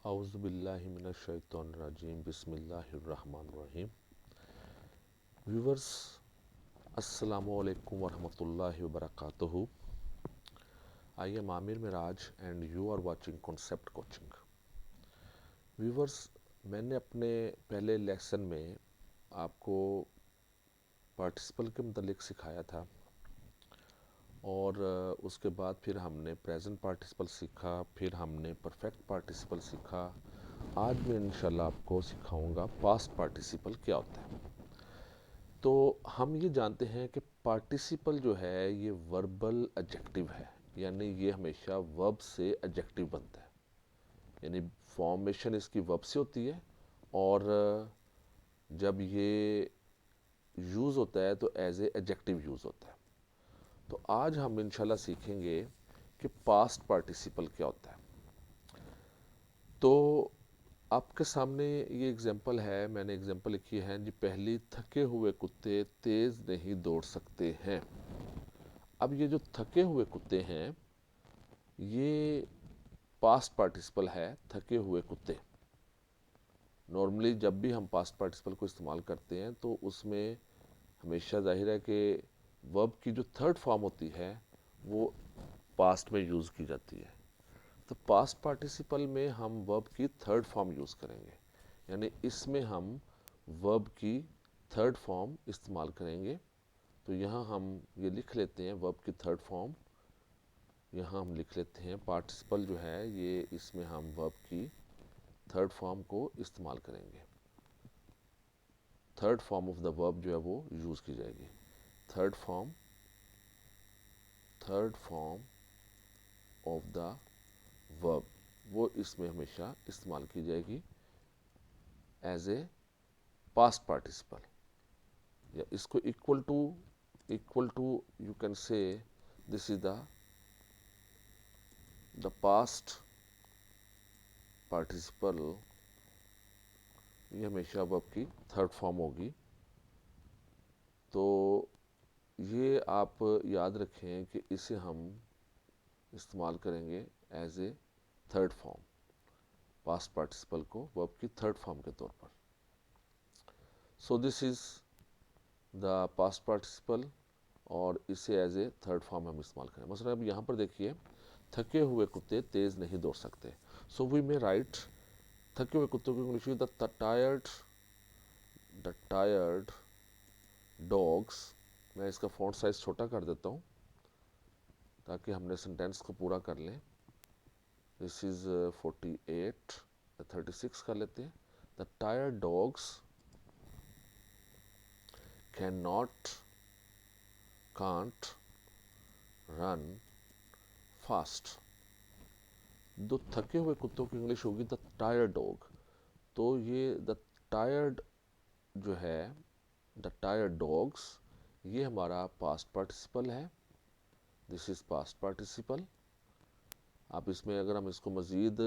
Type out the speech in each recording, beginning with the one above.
औज़ुबिल्लाहि मिनश्शैतानिर्रजीम बिस्मिल्लाहिर्रहमानिर्रहीम। व्यूवर्स, अस्सलामु अलैकुम वरहमतुल्लाहि वबरकातुहू। I am Aamir Miraj and you are watching concept coaching. Viewers, मैंने अपने पहले लेसन में आपको पार्टिसिपल के मुतालिक सिखाया था और उसके बाद फिर हमने प्रेजेंट पार्टिसिपल सीखा, फिर हमने परफेक्ट पार्टिसिपल सीखा। आज मैं इंशाल्लाह आपको सिखाऊंगा पास्ट पार्टिसिपल क्या होता है। तो हम ये जानते हैं कि पार्टिसिपल जो है ये वर्बल एडजेक्टिव है, यानी ये हमेशा वर्ब से एडजेक्टिव बनता है, यानी फॉर्मेशन इसकी वर्ब से होती है और जब ये यूज़ होता है तो एज ए एडजेक्टिव यूज़ होता है। तो आज हम इंशाल्लाह सीखेंगे कि पास्ट पार्टिसिपल क्या होता है। तो आपके सामने ये एग्जांपल है, मैंने एग्जांपल लिखी है जी। पहली, थके हुए कुत्ते तेज नहीं दौड़ सकते हैं। अब ये जो थके हुए कुत्ते हैं ये पास्ट पार्टिसिपल है, थके हुए कुत्ते। नॉर्मली जब भी हम पास्ट पार्टिसिपल को इस्तेमाल करते हैं तो उसमें हमेशा जाहिर है कि वर्ब की जो थर्ड फॉर्म होती है वो पास्ट में यूज़ की जाती है। तो पास्ट पार्टिसिपल में हम वर्ब की थर्ड फॉर्म यूज़ करेंगे, यानी इसमें हम वर्ब की थर्ड फॉर्म इस्तेमाल करेंगे। तो यहाँ हम ये लिख लेते हैं वर्ब की थर्ड फॉर्म, यहाँ हम लिख लेते हैं पार्टिसिपल जो है ये, इसमें हम वर्ब की थर्ड फॉर्म को इस्तेमाल करेंगे। Third form of the verb जो है वो यूज़ की जाएगी। Third form of the verb वो इसमें हमेशा इस्तेमाल की जाएगी एज ए पास्ट पार्टिसिपल, या इसको equal to you can say this is the past participle. ये हमेशा वर्ब की थर्ड फॉर्म होगी। तो ये आप याद रखें कि इसे हम इस्तेमाल करेंगे as a third form, past participle को वर्ब की थर्ड फॉर्म के तौर पर। So this is the past participle और इसे एज ए थर्ड फॉर्म हम इस्तेमाल करें। मसलन अब यहाँ पर देखिए, थके हुए कुत्ते तेज नहीं दौड़ सकते। सो वी मे राइट थके हुए कुत्तों की इंग्लिश द टायर्ड डॉग्स। मैं इसका फॉन्ट साइज छोटा कर देता हूँ ताकि हमने सेंटेंस को पूरा कर लें। दिस इज 48, 36 कर लेते हैं। The tired dogs can't run fast. दो थके हुए कुत्तों की इंग्लिश होगी द टायर्ड डॉग। तो ये द टायर्ड जो है, द टायर्ड डॉग्स, ये हमारा पास्ट पार्टिसिपल है। This is past participle. आप इसमें अगर हम इसको मज़ीद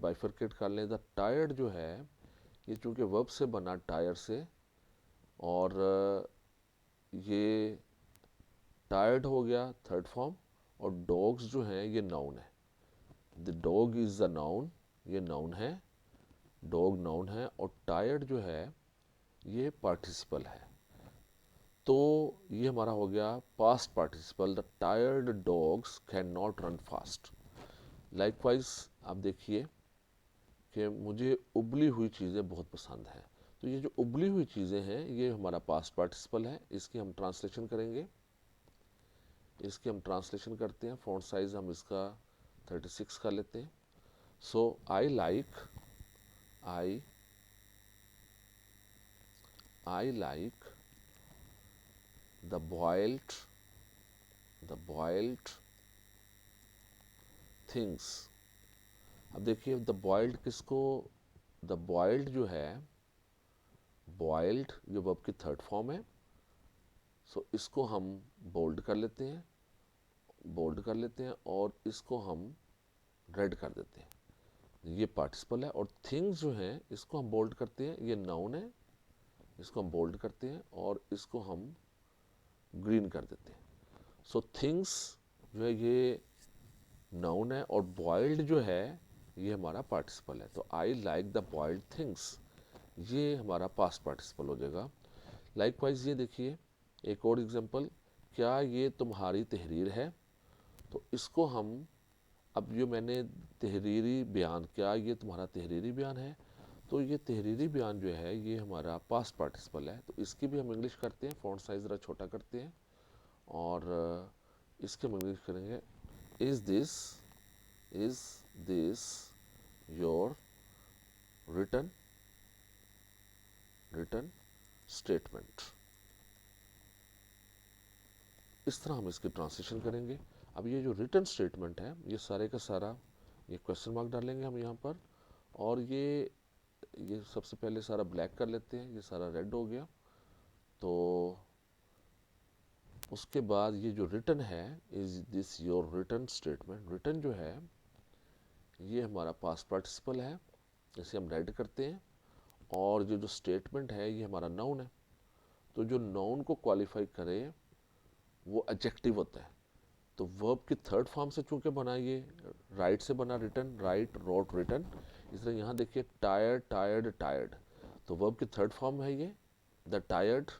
बाइफरकेट कर लें, द टायर्ड जो है ये चूँकि वर्ब से बना टायर से, और ये टायर्ड हो गया थर्ड फॉर्म, और डॉग्स जो हैं ये नाउन है। The dog is the noun, ये नाउन है, डॉग नाउन है, और टायर्ड जो है ये पार्टिसिपल है। तो ये हमारा हो गया past participle. The tired dogs can not run fast. Likewise आप देखिए कि मुझे उबली हुई चीज़ें बहुत पसंद हैं। तो ये जो उबली हुई चीज़ें हैं ये हमारा पास्ट पार्टिसिपल है। इसकी हम ट्रांसलेशन करेंगे, इसकी हम ट्रांसलेशन करते हैं। फॉन्ट साइज़ हम इसका 36 कर लेते हैं। So I like the boiled things. अब देखिए द बॉइल्ड किसको, द बॉइल्ड जो है, बॉइल्ड जो वर्ब की थर्ड फॉर्म है, सो इसको हम बोल्ड कर लेते हैं, और इसको हम रेड कर देते हैं। ये पार्टिसिपल है। और थिंग्स जो हैं इसको हम बोल्ड करते हैं, ये नाउन है, इसको हम बोल्ड करते हैं और इसको हम ग्रीन कर देते हैं। सो थिंग्स जो है ये नाउन है, और बॉइल्ड जो है ये हमारा पार्टिसिपल है। तो आई लाइक द बॉइल्ड थिंग्स, ये हमारा पास्ट पार्टिसिपल हो जाएगा। लाइकवाइज ये देखिए एक और एग्जांपल, क्या ये तुम्हारी तहरीर है। तो इसको हम, अब ये मैंने तहरीरी बयान, क्या ये तुम्हारा तहरीरी बयान है, तो ये तहरीरी बयान जो है ये हमारा पास्ट पार्टिसिपल है। तो इसकी भी हम इंग्लिश करते हैं, फ़ॉन्ट साइज़ ज़रा छोटा करते हैं और इसके हम इंग्लिश करेंगे, is this your written statement. इस तरह हम इसकी ट्रांसलेशन करेंगे। अब ये जो रिटन स्टेटमेंट है ये सारे का सारा, ये क्वेश्चन मार्क डालेंगे हम यहाँ पर, और ये सबसे पहले सारा ब्लैक कर लेते हैं, ये सारा रेड हो गया। तो उसके बाद ये जो रिटन है, is this your written statement, written जो है ये हमारा पास्ट पार्टिसिपल है, इसे हम रेड करते हैं। और ये जो स्टेटमेंट है ये हमारा नाउन है। तो जो नाउन को क्वालिफाई करे वो एडजेक्टिव होता है। तो वर्ब की थर्ड फॉर्म से चूंकि बना, ये राइट से बना, रिटन, राइट, रोट, रिटन। इस तरह यहाँ देखिए टायर्ड, टायर्ड, टायर्ड, तो वर्ब की थर्ड फॉर्म है ये द टायर्ड।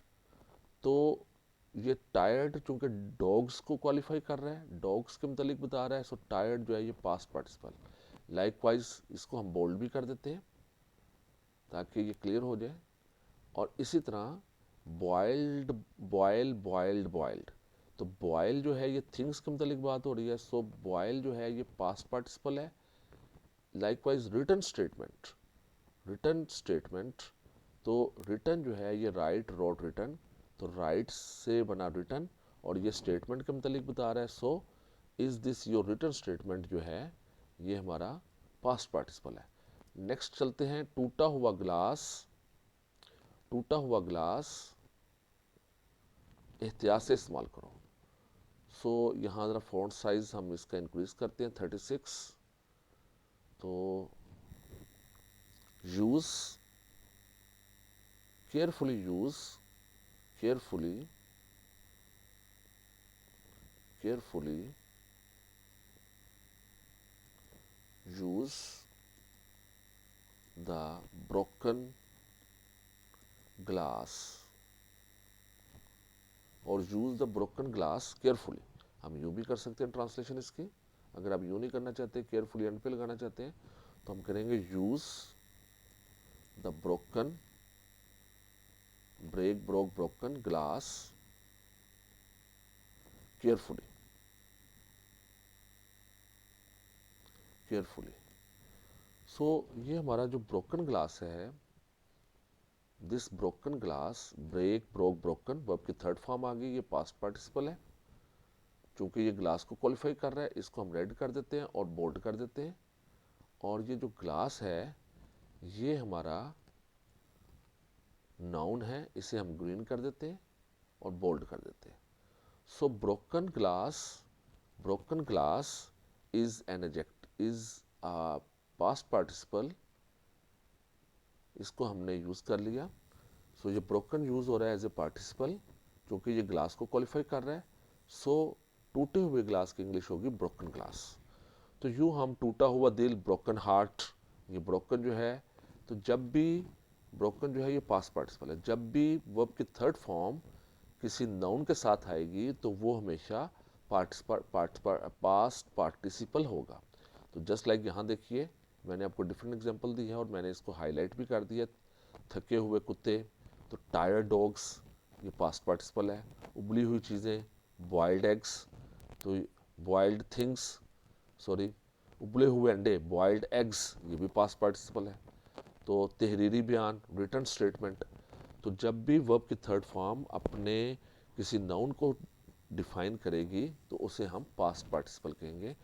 तो ये टायर्ड चूंकि डॉग्स को क्वालिफाई कर रहा है, डॉग्स के मतलब बता रहा है, सो टायर्ड जो है ये पास्ट पार्टिसिपल। लाइकवाइज इसको हम बोल्ड भी कर देते हैं ताकि ये क्लियर हो जाए। और इसी तरह बॉइल्ड, बॉयल, बॉइल्ड, बॉइल्ड, तो बॉयल जो है ये थिंग्स के मतलब बात हो रही है, सो बॉयल जो है ये पास्ट पार्टिसिपल है। Likewise written statement, written statement, तो रिटन जो है ये राइट, रोट, रिटन, तो राइट से बना रिटन और ये स्टेटमेंट के मतलब बता रहा है, so is this your written statement जो है ये हमारा पास्ट पार्टिसिपल है। नेक्स्ट चलते हैं, टूटा हुआ ग्लास, टूटा हुआ ग्लास एहतियात से इस्तेमाल करो। सो यहाँ ज़रा फ़ॉन्ट साइज़ हम इसका इंक्रीज करते हैं 36। तो use, carefully use, carefully, carefully use the broken glass, और use the broken glass carefully. हम यूँ भी कर सकते हैं ट्रांसलेशन इसकी, अगर आप यूँ नहीं करना चाहते, केयरफुली एंड पे लगाना चाहते हैं, तो हम करेंगे use the broken, break, broke, broken glass carefully, carefully. So ये हमारा जो ब्रोकन ग्लास है, this broken glass, break, broke, broken, verb की थर्ड फॉर्म आ गई, ये पास्ट पार्टिसिपल है। चूंकि ये ग्लास को क्वालिफाई कर रहा है, इसको हम रेड कर देते हैं और बोल्ड कर देते हैं। और ये जो ग्लास है ये हमारा नाउन है, इसे हम ग्रीन कर देते हैं और बोल्ड कर देते हैं। So broken glass, broken glass is an adjective, is a past participle, इसको हमने यूज कर लिया। सो ये ब्रोकन यूज हो रहा है एज ए पार्टिसिपल क्योंकि ये ग्लास को क्वालिफाई कर रहा है। सो टूटे हुए ग्लास की इंग्लिश होगी ब्रोकन ग्लास। तो यूँ हम टूटा हुआ दिल, ब्रोकन हार्ट, ये ब्रोकन जो है, तो जब भी ब्रोकन जो है ये पास्ट पार्टिसिपल है, जब भी वर्ब की थर्ड फॉर्म किसी नाउन के साथ आएगी तो वो हमेशा पास्ट पार्टिसिपल होगा। तो जस्ट लाइक यहाँ देखिए मैंने आपको डिफरेंट एग्जांपल दी है और मैंने इसको हाईलाइट भी कर दिया। थके हुए कुत्ते, तो टायर्ड डॉग्स, ये पास्ट पार्टिसिपल है। उबली हुई चीज़ें, बॉइल्ड एग्स, तो बॉइल्ड थिंग्स, सॉरी, उबले हुए अंडे, बॉइल्ड एग्स, ये भी पास्ट पार्टिसिपल है। तो तहरीरी बयान, रिटन स्टेटमेंट, तो जब भी वर्ब की थर्ड फॉर्म अपने किसी नाउन को डिफाइन करेगी तो उसे हम पास्ट पार्टिसिपल कहेंगे।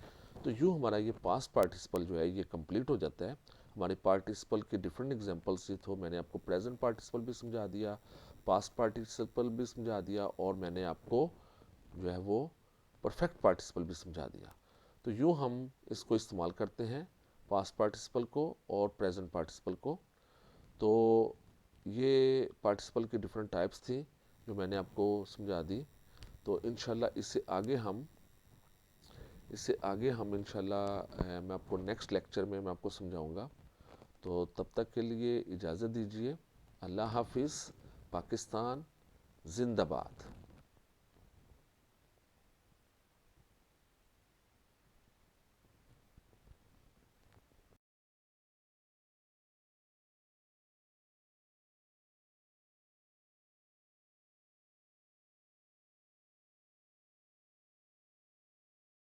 तो यूँ हमारा ये पास्ट पार्टिसिपल जो है ये कंप्लीट हो जाता है। हमारे पार्टिसिपल के डिफरेंट एग्जांपल्स से, तो मैंने आपको प्रेजेंट पार्टिसिपल भी समझा दिया, पास्ट पार्टिसिपल भी समझा दिया, और मैंने आपको जो है वो परफेक्ट पार्टिसिपल भी समझा दिया। तो यूँ हम इसको इस्तेमाल करते हैं पास्ट पार्टिसिपल को और प्रेजेंट पार्टिसिपल को। तो ये पार्टिसिपल की डिफरेंट टाइप्स थी जो मैंने आपको समझा दी। तो इंशाल्लाह इससे आगे हम इससे आगे हम इंशाल्लाह मैं आपको नेक्स्ट लेक्चर में मैं आपको समझाऊंगा। तो तब तक के लिए इजाज़त दीजिए। अल्लाह हाफिज़। पाकिस्तान जिंदाबाद।